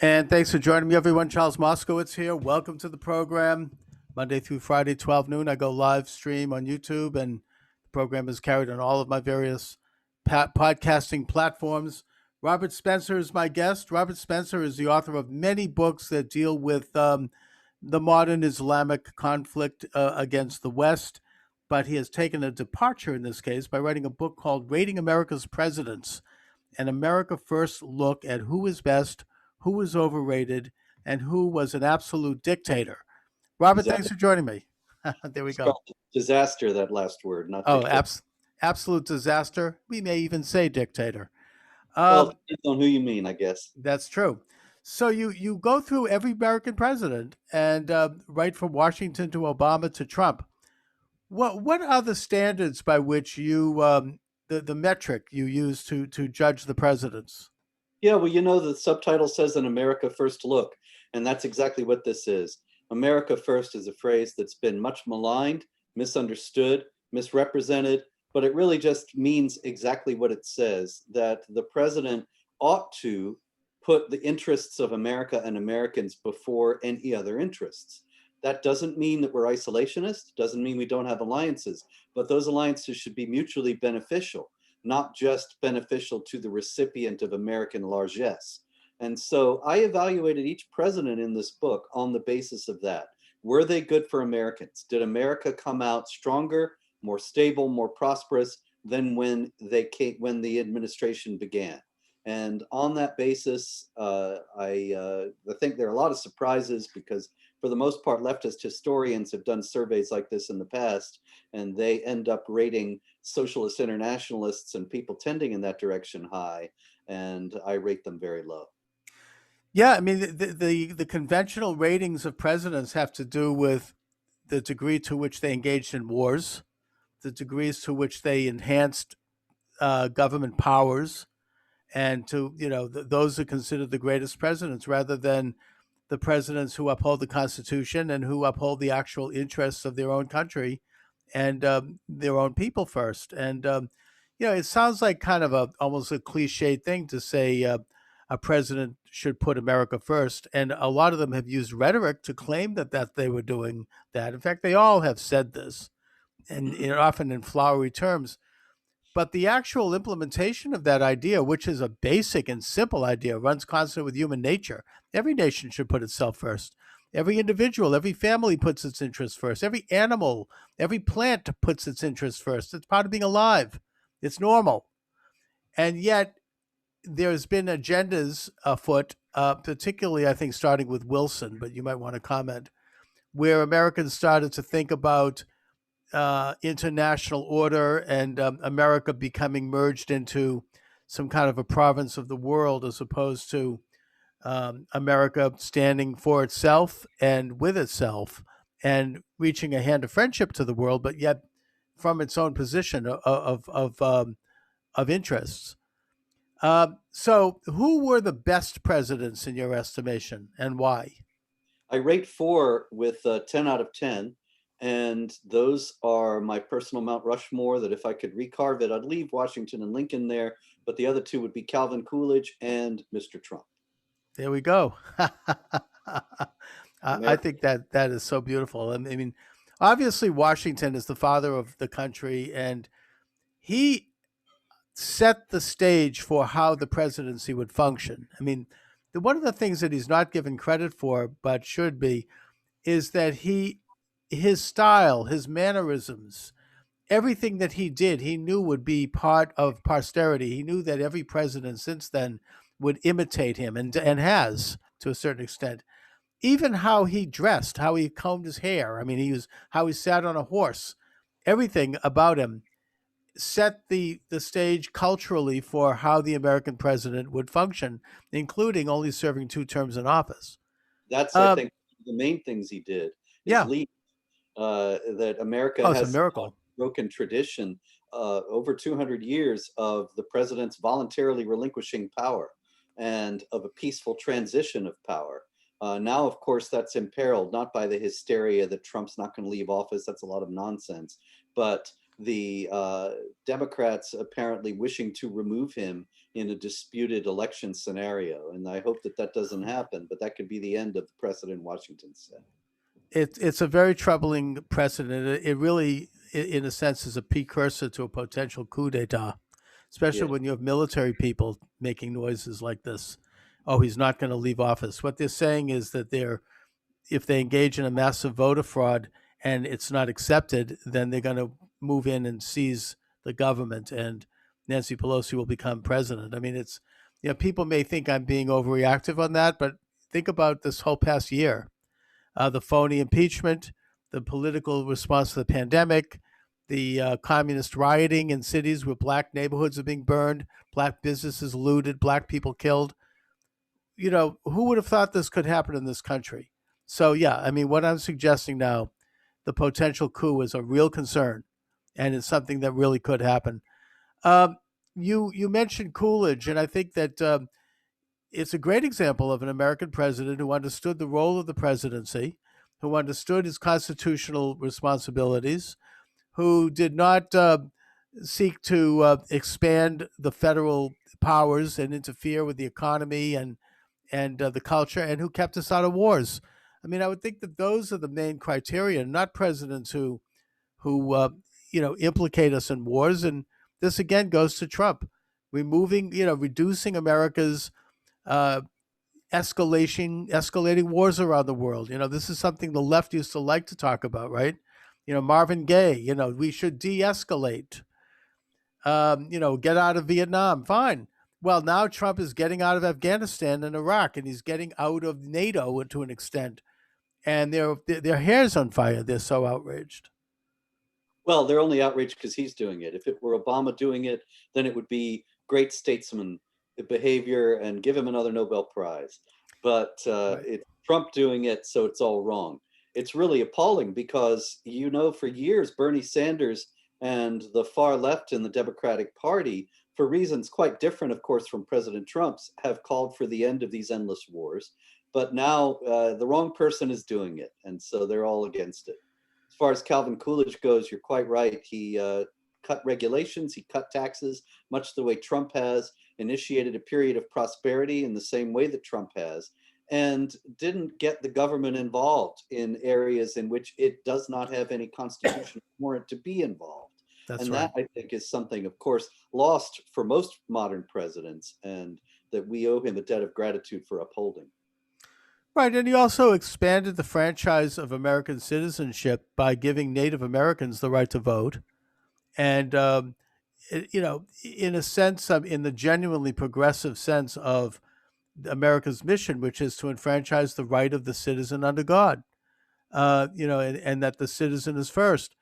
And thanks for joining me, everyone. Charles Moscowitz here. Welcome to the program. Monday through Friday, 12 noon. I go live stream on YouTube, and the program is carried on all of my various podcasting platforms. Robert Spencer is my guest. Robert Spencer is the author of many books that deal with the modern Islamic conflict against the West, but he has taken a departure in this case by writing a book called Rating America's Presidents, an America First look at who is best, who was overrated, and who was an absolute dictator. Robert, thanks for joining me. There we go. Disaster, that last word, not Oh, dictator. absolute disaster. We may even say dictator. Well, it depends on who you mean, I guess. That's true. So you go through every American president, and right from Washington to Obama to Trump. What are the standards by which you the metric you use to judge the presidents? Yeah, well, the subtitle says an America First look, and that's exactly what this is. America First is a phrase that's been much maligned, misunderstood, misrepresented, but it really just means exactly what it says, that the president ought to put the interests of America and Americans before any other interests. That doesn't mean that we're isolationist, doesn't mean we don't have alliances, but those alliances should be mutually beneficial, not just beneficial to the recipient of American largesse. And so I evaluated each president in this book on the basis of that. Were they good for Americans? Did America come out stronger, more stable, more prosperous than when the administration began? And on that basis, I think there are a lot of surprises because, for the most part, leftist historians have done surveys like this in the past, and they end up rating socialist internationalists and people tending in that direction high, and I rate them very low. Yeah, I mean the conventional ratings of presidents have to do with the degree to which they engaged in wars, the degrees to which they enhanced government powers, and to those are considered the greatest presidents, rather than the presidents who uphold the Constitution and who uphold the actual interests of their own country and their own people first. And it sounds like kind of almost a cliched thing to say a president should put America first, and a lot of them have used rhetoric to claim that they were doing that. In fact, they all have said this, and often in flowery terms. But the actual implementation of that idea, which is a basic and simple idea, runs consonant with human nature. Every nation should put itself first. Every individual, every family puts its interests first. Every animal, every plant puts its interests first. It's part of being alive. It's normal. And yet, there's been agendas afoot, particularly, I think, starting with Wilson, but you might want to comment, where Americans started to think about international order and America becoming merged into some kind of a province of the world, as opposed to America standing for itself and with itself and reaching a hand of friendship to the world, but yet from its own position of interests. So, who were the best presidents in your estimation, and why? I rate four with 10 out of 10. And those are my personal Mount Rushmore that if I could recarve it, I'd leave Washington and Lincoln there. But the other two would be Calvin Coolidge and Mr. Trump. There we go. I America. think that is so beautiful. I mean, obviously, Washington is the father of the country, and he set the stage for how the presidency would function. I mean, one of the things that he's not given credit for, but should be, is that his style, his mannerisms, everything that he did, he knew would be part of posterity. He knew that every president since then would imitate him, and has to a certain extent. Even how he dressed, how he combed his hair. I mean, how he sat on a horse. Everything about him set the stage culturally for how the American president would function, including only serving 2 terms in office. That's, I Um, think, the main things he did is yeah. lead. That America Oh, it's a has miracle. broken tradition over 200 years of the presidents voluntarily relinquishing power and of a peaceful transition of power. Now, of course, that's imperiled not by the hysteria that Trump's not going to leave office. That's a lot of nonsense. But the Democrats apparently wishing to remove him in a disputed election scenario. And I hope that that doesn't happen, but that could be the end of the precedent Washington set. It's a very troubling precedent. It really, in a sense, is a precursor to a potential coup d'état, especially Yeah. when you have military people making noises like this. Oh, he's not going to leave office. What they're saying is that if they engage in a massive voter fraud and it's not accepted, then they're going to move in and seize the government, and Nancy Pelosi will become president. I mean, people may think I'm being overreactive on that, but think about this whole past year, the phony impeachment, the political response to the pandemic, the communist rioting in cities where black neighborhoods are being burned, black businesses looted, black people killed. Who would have thought this could happen in this country? So, yeah, I mean, what I'm suggesting now, the potential coup is a real concern, and it's something that really could happen. Um, you mentioned Coolidge, and I think that it's a great example of an American president who understood the role of the presidency, who understood his constitutional responsibilities, who did not seek to expand the federal powers and interfere with the economy and the culture, and who kept us out of wars. I mean, I would think that those are the main criteria, not presidents who implicate us in wars. And this again goes to Trump, reducing America's uh, escalating wars around the world. This is something the left used to like to talk about, right? Marvin Gaye. We should de-escalate. Get out of Vietnam. Fine. Well, now Trump is getting out of Afghanistan and Iraq, and he's getting out of NATO to an extent, and their hair's on fire. They're so outraged. Well, they're only outraged because he's doing it. If it were Obama doing it, then it would be great statesman behavior and give him another Nobel Prize. But Right. it's Trump doing it, so it's all wrong. It's really appalling because, for years, Bernie Sanders and the far left in the Democratic Party, for reasons quite different, of course, from President Trump's, have called for the end of these endless wars. But now the wrong person is doing it, and so they're all against it. As far as Calvin Coolidge goes, you're quite right. He cut regulations, he cut taxes, much the way Trump has, initiated a period of prosperity in the same way that Trump has, and didn't get the government involved in areas in which it does not have any constitutional warrant to be involved. That's And right. that, I think, is something, of course, lost for most modern presidents, and that we owe him a debt of gratitude for upholding. Right, and he also expanded the franchise of American citizenship by giving Native Americans the right to vote, and in a sense, in the genuinely progressive sense of America's mission, which is to enfranchise the right of the citizen under God. And that the citizen is first.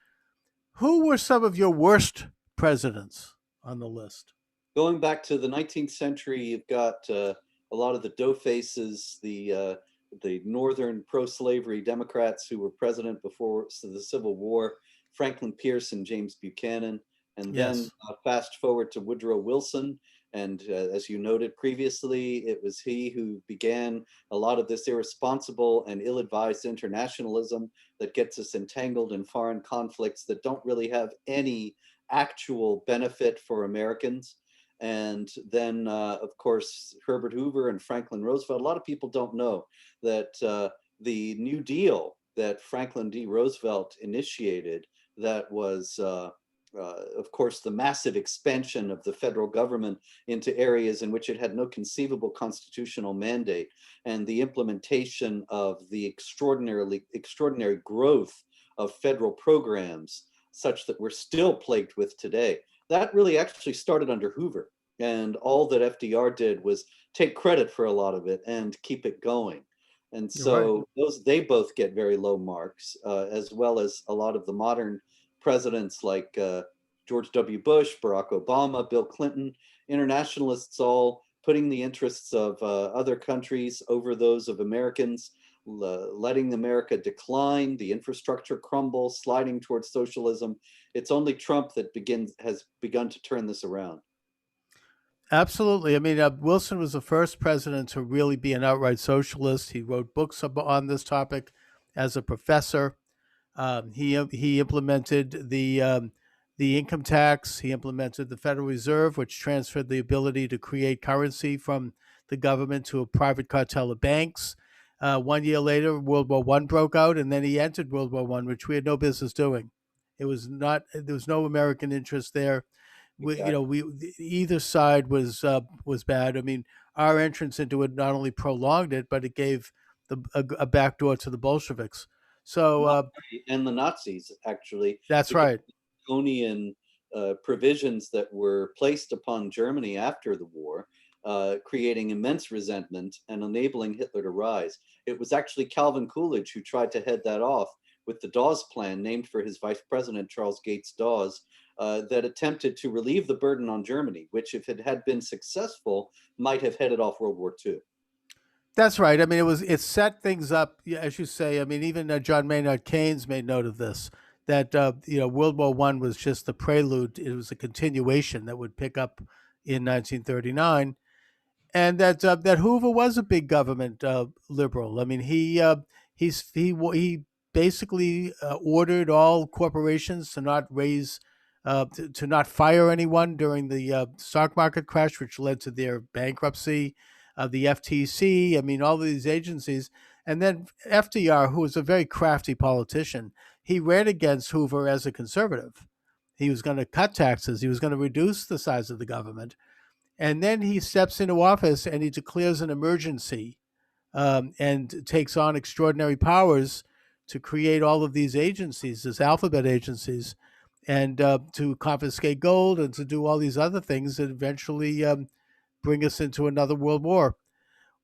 Who were some of your worst presidents on the list? Going back to the 19th century, you've got a lot of the dough faces, the northern pro-slavery Democrats who were president before the Civil War, Franklin Pierce and James Buchanan, and then Yes. fast forward to Woodrow Wilson. And as you noted previously, it was he who began a lot of this irresponsible and ill-advised internationalism that gets us entangled in foreign conflicts that don't really have any actual benefit for Americans. And then, of course, Herbert Hoover and Franklin Roosevelt. A lot of people don't know that the New Deal that Franklin D. Roosevelt initiated, that was, of course, the massive expansion of the federal government into areas in which it had no conceivable constitutional mandate, and the implementation of the extraordinary growth of federal programs, such that we're still plagued with today. That really actually started under Hoover. And all that FDR did was take credit for a lot of it and keep it going. And You're right. so they both get very low marks, as well as a lot of the modern presidents like George W. Bush, Barack Obama, Bill Clinton, internationalists all putting the interests of other countries over those of Americans, letting America decline, the infrastructure crumble, sliding towards socialism. It's only Trump that has begun to turn this around. Absolutely. I mean, Wilson was the first president to really be an outright socialist. He wrote books on this topic as a professor. He implemented the income tax. He implemented the Federal Reserve, which transferred the ability to create currency from the government to a private cartel of banks. 1 year later, World War One broke out, and then he entered World War One, which we had no business doing. It was not. There was no American interest there. Exactly. We either side was bad. I mean, our entrance into it not only prolonged it, but it gave a backdoor to the Bolsheviks. So And the Nazis, actually, that's because right. of the draconian provisions that were placed upon Germany after the war, creating immense resentment and enabling Hitler to rise. It was actually Calvin Coolidge who tried to head that off with the Dawes Plan, named for his vice president, Charles Gates Dawes, that attempted to relieve the burden on Germany, which, if it had been successful, might have headed off World War II. That's right. I mean, it set things up, as you say. I mean, even John Maynard Keynes made note of this. That World War One was just the prelude. It was a continuation that would pick up in 1939, and that Hoover was a big government liberal. I mean, he basically ordered all corporations to not to not fire anyone during the stock market crash, which led to their bankruptcy. The FTC, I mean, all of these agencies, and then FDR, who was a very crafty politician, he ran against Hoover as a conservative. He was going to cut taxes. He was going to reduce the size of the government, and then he steps into office and he declares an emergency and takes on extraordinary powers to create all of these agencies, these alphabet agencies, and to confiscate gold and to do all these other things that eventually bring us into another world war.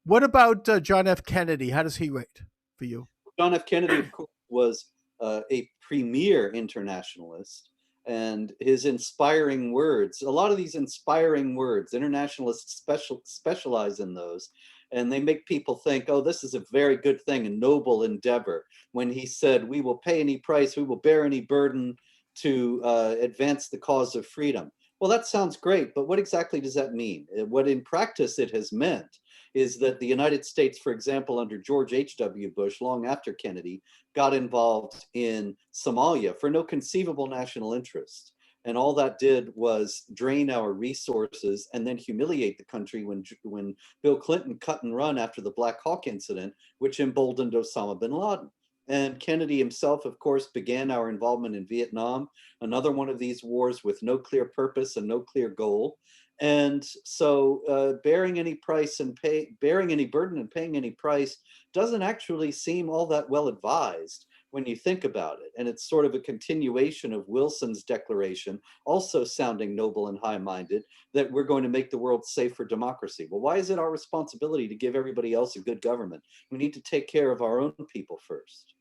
What about John F. Kennedy? How does he rate for you? John F. Kennedy, of course, was a premier internationalist, and his inspiring words, a lot of these inspiring words, internationalists specialize in those, and they make people think, oh, this is a very good thing, a noble endeavor. When he said, we will pay any price, we will bear any burden to advance the cause of freedom. Well, that sounds great, but what exactly does that mean? What in practice it has meant is that the United States, for example, under George H.W. Bush, long after Kennedy, got involved in Somalia for no conceivable national interest. And all that did was drain our resources and then humiliate the country when Bill Clinton cut and run after the Black Hawk incident, which emboldened Osama bin Laden. And Kennedy himself, of course, began our involvement in Vietnam, another one of these wars with no clear purpose and no clear goal. And so bearing any burden and paying any price doesn't actually seem all that well advised when you think about it. And it's sort of a continuation of Wilson's declaration, also sounding noble and high-minded, that we're going to make the world safe for democracy. Well, why is it our responsibility to give everybody else a good government? We need to take care of our own people first.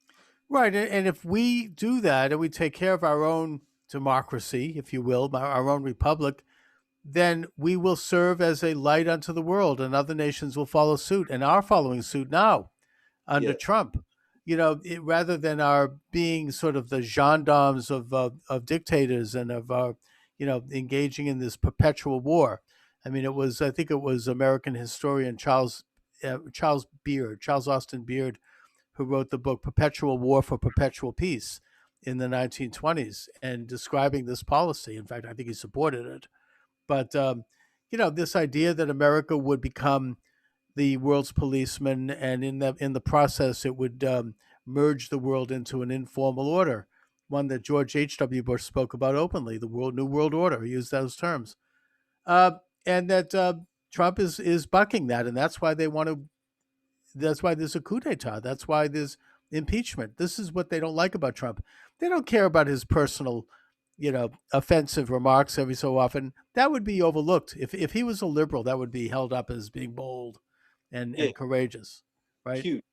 Right. And if we do that and we take care of our own democracy, if you will, our own republic, then we will serve as a light unto the world, and other nations will follow suit and are following suit now under Yeah, Trump. Rather than our being sort of the gendarmes of dictators and of engaging in this perpetual war. I mean, I think it was American historian Charles Austin Beard, who wrote the book Perpetual War for Perpetual Peace in the 1920s and describing this policy. In fact, I think he supported it. But this idea that America would become the world's policeman, and in the process, it would merge the world into an informal order, one that George H.W. Bush spoke about openly, the New World Order. He used those terms, uh, and that Trump is bucking that, and that's why they want to. That's why there's a coup d'état. That's why there's impeachment. This is what they don't like about Trump. They don't care about his personal, offensive remarks every so often. That would be overlooked. If he was a liberal, that would be held up as being bold yeah, and courageous, right? cute.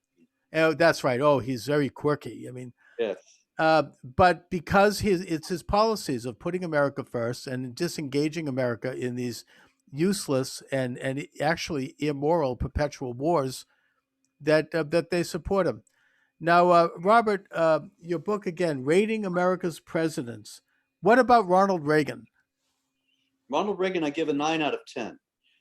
Oh, that's right. Oh, he's very quirky. I mean, Yes. but because it's his policies of putting America first and disengaging America in these useless and actually immoral perpetual wars that they support him. Now, Robert, your book again, Rating America's Presidents. What about Ronald Reagan? Ronald Reagan, I give a 9 out of 10.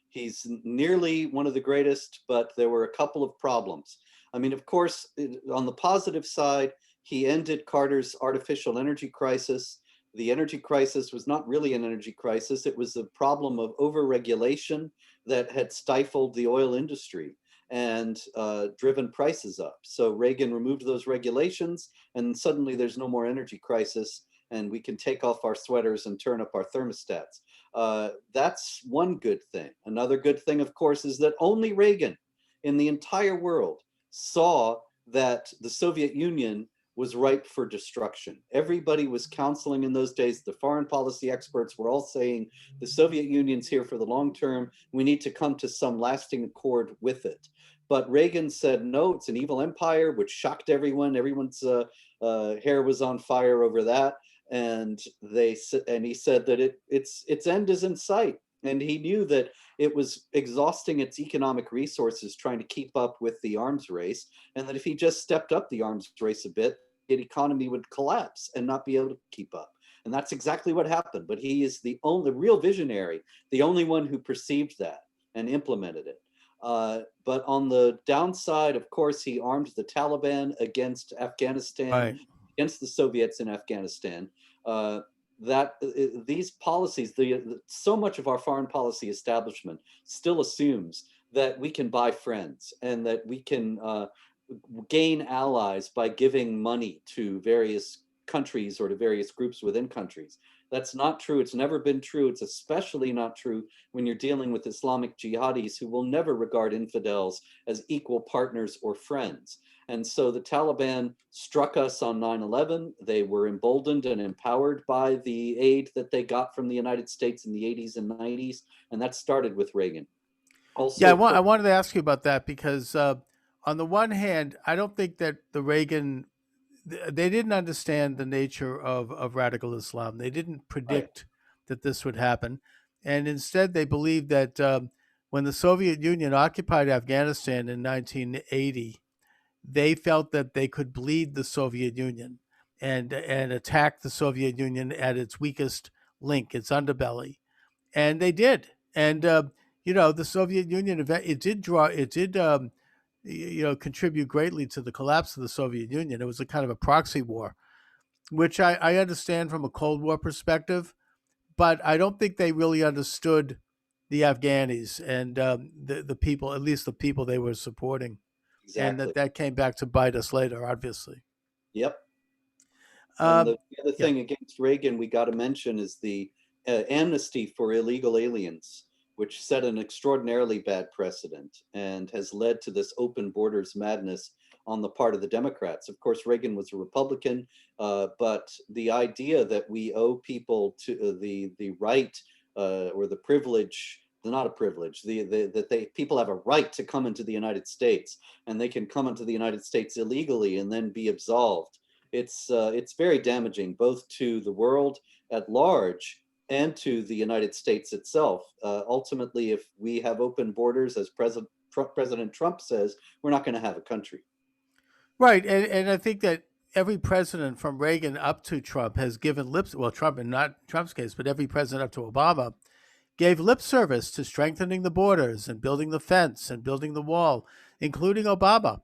He's nearly one of the greatest, but there were a couple of problems. I mean, of course, on the positive side, he ended Carter's artificial energy crisis. The energy crisis was not really an energy crisis. It was a problem of overregulation that had stifled the oil industry and driven prices up. So Reagan removed those regulations, and suddenly there's no more energy crisis, and we can take off our sweaters and turn up our thermostats. That's one good thing. Another good thing, of course, is that only Reagan in the entire world saw that the Soviet Union was ripe for destruction. Everybody was counseling in those days. The foreign policy experts were all saying the Soviet Union's here for the long term. We need to come to some lasting accord with it. But Reagan said, no, it's an evil empire, which shocked everyone. Everyone's hair was on fire over that. And he said that its end is in sight. And he knew that it was exhausting its economic resources trying to keep up with the arms race, and that if he just stepped up the arms race a bit, the economy would collapse and not be able to keep up. And that's exactly what happened. But he is the only real visionary, the only one who perceived that and implemented it. But on the downside, of course, he armed the Taliban against Afghanistan, Right. against the Soviets in Afghanistan. These policies, so much of our foreign policy establishment still assumes that we can buy friends and that we can gain allies by giving money to various countries or to various groups within countries. That's not true. It's never been true. It's especially not true when you're dealing with Islamic jihadis who will never regard infidels as equal partners or friends. And so the Taliban struck us on 9/11. They were emboldened and empowered by the aid that they got from the United States in the 80s and 90s. And that started with Reagan. Yeah, Also, I wanted to ask you about that because, on the one hand, I don't think that the Reagan they didn't understand the nature of radical Islam. They didn't right. predict that this would happen, and instead they believed that when the Soviet Union occupied Afghanistan in 1980, they felt that they could bleed the Soviet Union and attack the Soviet Union at its weakest link, its underbelly, and they did. And the Soviet Union it did contribute greatly to the collapse of the Soviet Union. It was a kind of a proxy war, which I understand from a Cold War perspective, but I don't think they really understood the Afghanis and the people, at least the people they were supporting, and Exactly. that came back to bite us later, obviously. Yep. And Um, the other yeah, thing against Reagan we got to mention is the amnesty for illegal aliens, which set an extraordinarily bad precedent and has led to this open borders madness on the part of the Democrats. Of course, Reagan was a Republican, but the idea that we owe people to the right or the privilege. Not a privilege. That people have a right to come into the United States, and they can come into the United States illegally and then be absolved. It's very damaging both to the world at large and to the United States itself. Ultimately, if we have open borders, as President Trump says, we're not going to have a country. right, and I think that every president from Reagan up to Trump has given lips. Well, Trump, and not Trump's case, but every president up to Obama gave lip service to strengthening the borders and building the fence and building the wall, including Obama.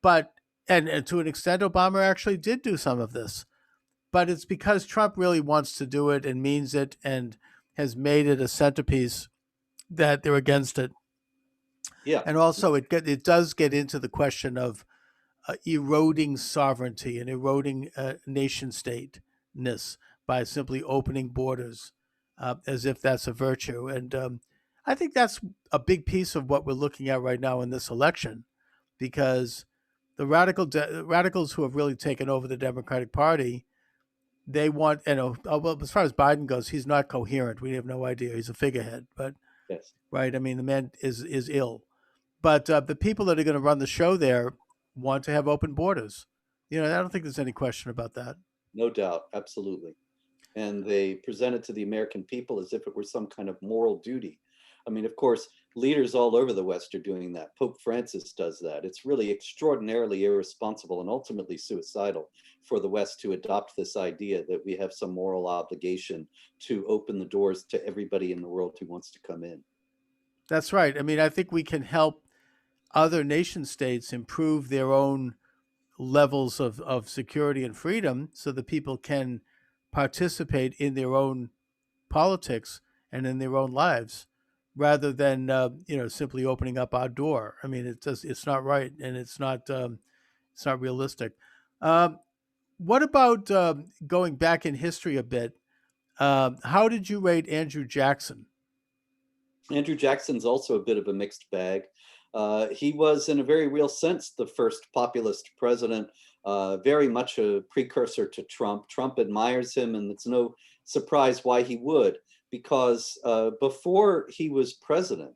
But and to an extent, Obama actually did do some of this. But it's because Trump really wants to do it and means it and has made it a centerpiece that they're against it. Yeah, And also, it does get into the question of eroding sovereignty and eroding nation stateness by simply opening borders as if that's a virtue. And I think that's a big piece of what we're looking at right now in this election, because the radicals who have really taken over the Democratic Party, they want, well, as far as Biden goes, he's not coherent. We have no idea. He's a figurehead, but yes, right. I mean, the man is ill. But the people that are going to run the show there want to have open borders. I don't think there's any question about that. no doubt, absolutely. And they present it to the American people as if it were some kind of moral duty. I mean, of course, leaders all over the West are doing that. Pope Francis does that. It's really extraordinarily irresponsible and ultimately suicidal for the West to adopt this idea that we have some moral obligation to open the doors to everybody in the world who wants to come in. That's right. I mean, I think we can help other nation states improve their own levels of security and freedom so that people can participate in their own politics and in their own lives, rather than simply opening up our door. I mean, it's not right, and it's not realistic. Um, what about going back in history a bit? How did you rate Andrew Jackson? Andrew Jackson's also a bit of a mixed bag. He was, in a very real sense, the first populist president, very much a precursor to Trump. Trump admires him, and it's no surprise why he would, because before he was president,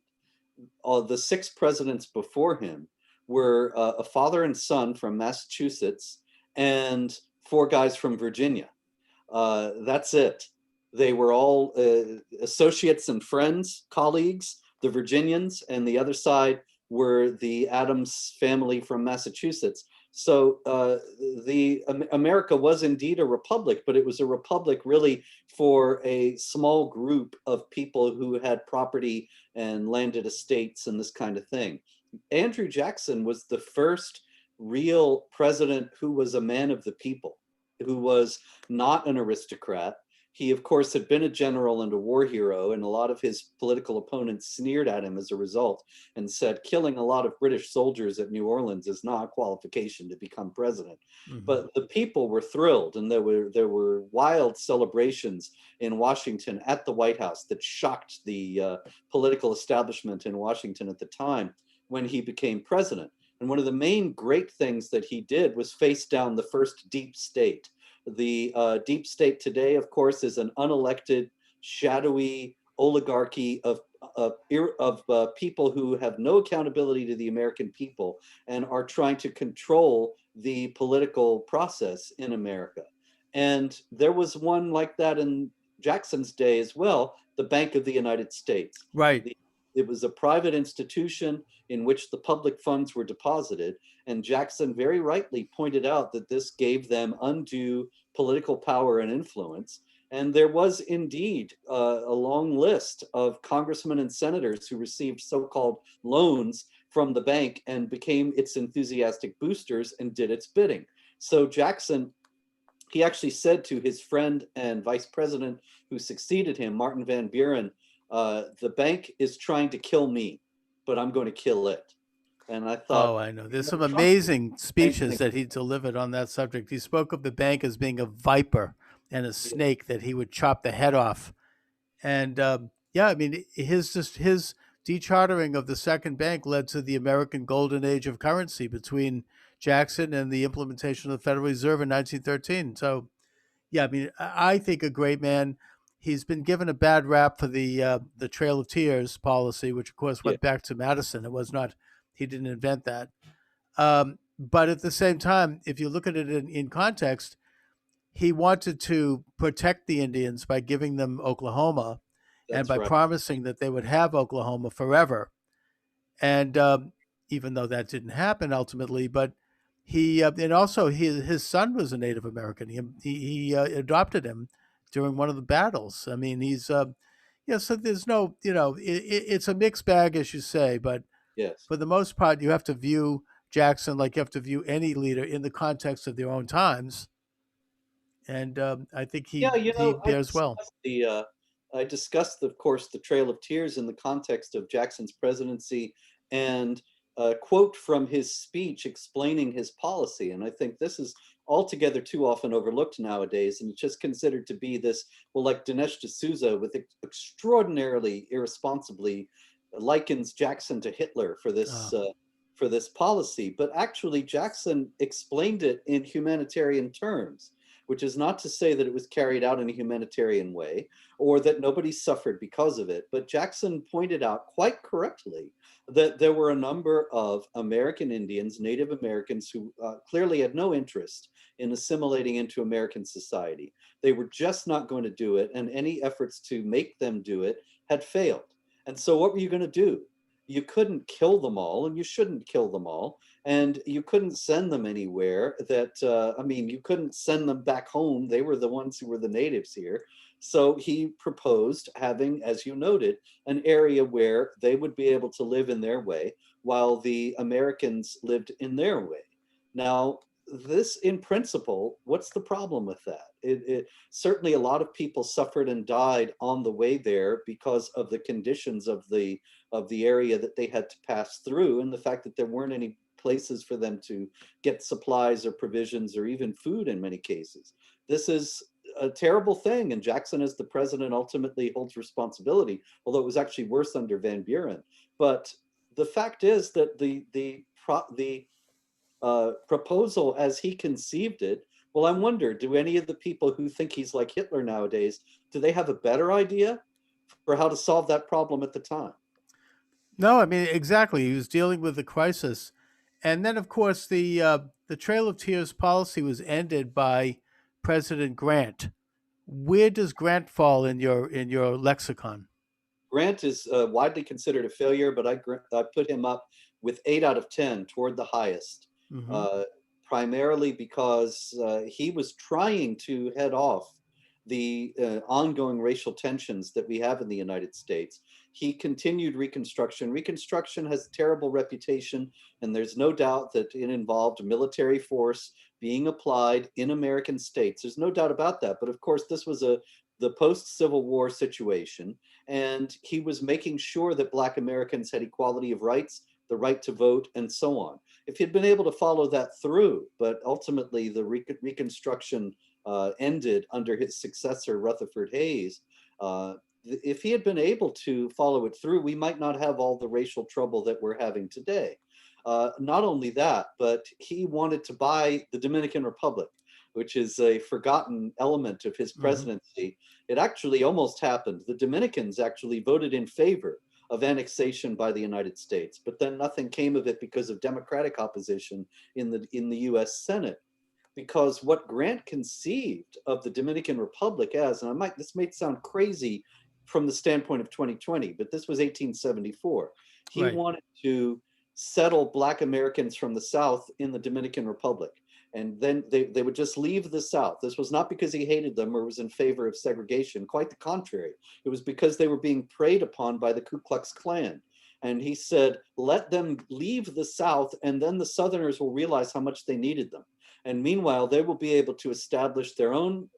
the six presidents before him were a father and son from Massachusetts and four guys from Virginia. That's it. They were all associates and friends, colleagues, the Virginians, and the other side were the Adams family from Massachusetts. So the America was indeed a republic, but it was a republic really for a small group of people who had property and landed estates and this kind of thing. Andrew Jackson was the first real president who was a man of the people, who was not an aristocrat. He, of course, had been a general and a war hero, and a lot of his political opponents sneered at him as a result and said killing a lot of British soldiers at New Orleans is not a qualification to become president. Hmm. But the people were thrilled, and there were wild celebrations in Washington at the White House that shocked the political establishment in Washington at the time when he became president. And one of the main great things that he did was face down the first deep state. The deep state today, of course, is an unelected, shadowy oligarchy of people who have no accountability to the American people and are trying to control the political process in America. And there was one like that in Jackson's day as well, the Bank of the United States. Right. It was a private institution in which the public funds were deposited, and Jackson very rightly pointed out that this gave them undue political power and influence. And there was indeed a long list of congressmen and senators who received so-called loans from the bank and became its enthusiastic boosters and did its bidding. So Jackson, he actually said to his friend and vice president who succeeded him, Martin Van Buren, the bank is trying to kill me, but I'm going to kill it. And I Oh, thought, I know. There's well, some Trump did amazing the same speeches thing. that he delivered on that subject. He spoke of the bank as being a viper and a snake that he would chop the head off. And yeah, I mean, his dechartering of the second bank led to the American golden age of currency between Jackson and the implementation of the Federal Reserve in 1913. So yeah, I mean, I think a great man. He's been given a bad rap for the Trail of Tears policy, which of course Yeah, went back to Madison. It was not he didn't invent that. But at the same time, if you look at it in context, he wanted to protect the Indians by giving them Oklahoma and that's by right. promising that they would have Oklahoma forever. And even though that didn't happen ultimately, but he and also his son was a Native American. He adopted him during one of the battles. I mean, he's yeah. So there's no, it's a mixed bag, as you say, but Yes. for the most part, you have to view Jackson like you have to view any leader in the context of their own times, and I think Yeah, he bears well. I discussed, of course, the Trail of Tears in the context of Jackson's presidency and a quote from his speech explaining his policy. And I think this is altogether too often overlooked nowadays, and it's just considered to be this, well, like Dinesh D'Souza with extraordinarily irresponsibly likens Jackson to Hitler Uh, for this policy. But actually, Jackson explained it in humanitarian terms, which is not to say that it was carried out in a humanitarian way or that nobody suffered because of it. But Jackson pointed out quite correctly that there were a number of American Indians, Native Americans, who clearly had no interest in assimilating into American society. They were just not going to do it, and any efforts to make them do it had failed. And so, what were you going to do? You couldn't kill them all, and you shouldn't kill them all, and you couldn't send them anywhere. I mean, you couldn't send them back home. They were the ones who were the natives here. So he proposed having, as you noted, an area where they would be able to live in their way while the Americans lived in their way. Now, this in principle, what's the problem with that? certainly a lot of people suffered and died on the way there because of the conditions of the area that they had to pass through, and the fact that there weren't any places for them to get supplies or provisions or even food in many cases. This is a terrible thing, and Jackson, as the president, ultimately holds responsibility, although it was actually worse under Van Buren. But the fact is that the proposal as he conceived it, well, I wonder, do any of the people who think he's like Hitler nowadays, do they have a better idea for how to solve that problem at the time? No, I mean exactly. He was dealing with the crisis, and then of course the Trail of Tears policy was ended by President Grant. Where does Grant fall in your lexicon? Grant is widely considered a failure, but I put him up with 8 out of 10, toward the highest, Hmm. uh, primarily because he was trying to head off the ongoing racial tensions that we have in the United States. He continued Reconstruction. Reconstruction has a terrible reputation, and there's no doubt that it involved military force being applied in American states. There's no doubt about that. But of course, this was the post-Civil War situation, and he was making sure that Black Americans had equality of rights, the right to vote, and so on. If he'd been able to follow that through, but ultimately the Reconstruction ended under his successor, Rutherford Hayes. If he had been able to follow it through, we might not have all the racial trouble that we're having today. Not only that, but he wanted to buy the Dominican Republic, which is a forgotten element of his Hmm. presidency. It actually almost happened. The Dominicans actually voted in favor of annexation by the United States, but then nothing came of it because of Democratic opposition in the U.S. Senate. Because what Grant conceived of the Dominican Republic as, and this may sound crazy from the standpoint of 2020, but this was 1874. He Right. wanted to settle Black Americans from the South in the Dominican Republic. And then they would just leave the South. This was not because he hated them or was in favor of segregation. Quite the contrary. It was because they were being preyed upon by the Ku Klux Klan. And he said, let them leave the South, and then the Southerners will realize how much they needed them. And meanwhile, they will be able to establish their own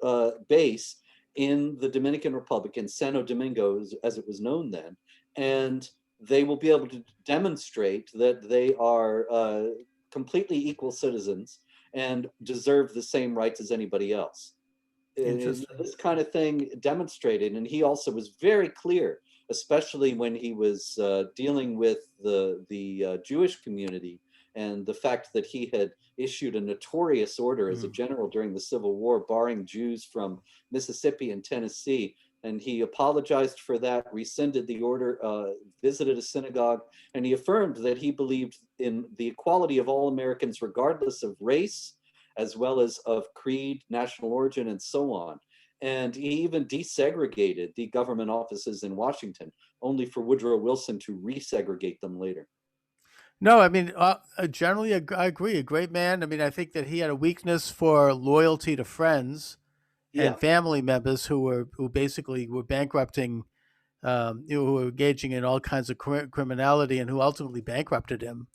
base in the Dominican Republic, in Santo Domingo, as it was known then. And they will be able to demonstrate that they are completely equal citizens and deserve the same rights as anybody else. And Interesting. this kind of thing demonstrated, and he also was very clear, especially when he was dealing with the Jewish community, and the fact that he had issued a notorious order as a Mm. general during the Civil War, barring Jews from Mississippi and Tennessee. And he apologized for that, rescinded the order, visited a synagogue, and he affirmed that he believed in the equality of all Americans, regardless of race, as well as of creed, national origin, and so on. And he even desegregated the government offices in Washington, only for Woodrow Wilson to resegregate them later. No, I mean, generally, I agree. A great man. I mean, I think that he had a weakness for loyalty to friends and Yeah. family members who basically were bankrupting, who were engaging in all kinds of criminality, and who ultimately bankrupted him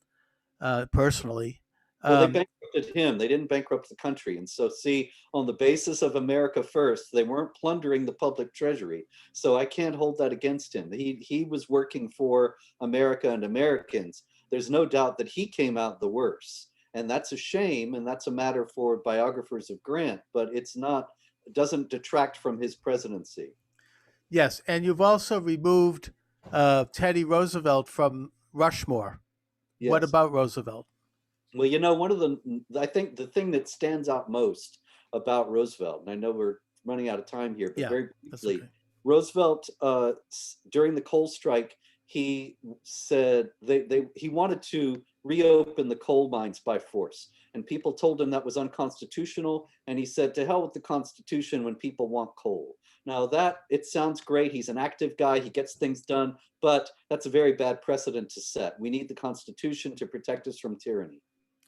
personally. Well, they Um, bankrupted him. They didn't bankrupt the country. And so, see, on the basis of America First, they weren't plundering the public treasury. So I can't hold that against him. He was working for America and Americans. There's no doubt that he came out the worse. And that's a shame. And that's a matter for biographers of Grant, but it doesn't detract from his presidency. yes, and you've also removed Teddy Roosevelt from Rushmore. What Yes. about Roosevelt? Well, I think the thing that stands out most about Roosevelt, and I know we're running out of time here, but Yeah, very that's briefly, okay. Roosevelt, during the coal strike, he said he wanted to reopen the coal mines by force. And people told him that was unconstitutional. And he said, to hell with the Constitution when people want coal. Now, it sounds great. He's an active guy, he gets things done, but that's a very bad precedent to set. We need the Constitution to protect us from tyranny.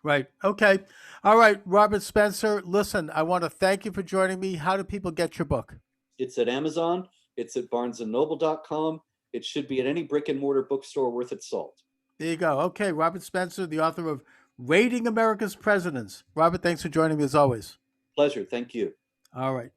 Right. Okay. All right, Robert Spencer. Listen, I want to thank you for joining me. How do people get your book? It's at Amazon. It's at barnesandnoble.com. It should be at any brick and mortar bookstore worth its salt. There you go. Okay, Robert Spencer, the author of Rating America's Presidents. Robert, thanks for joining me as always. Pleasure. Thank you. All right.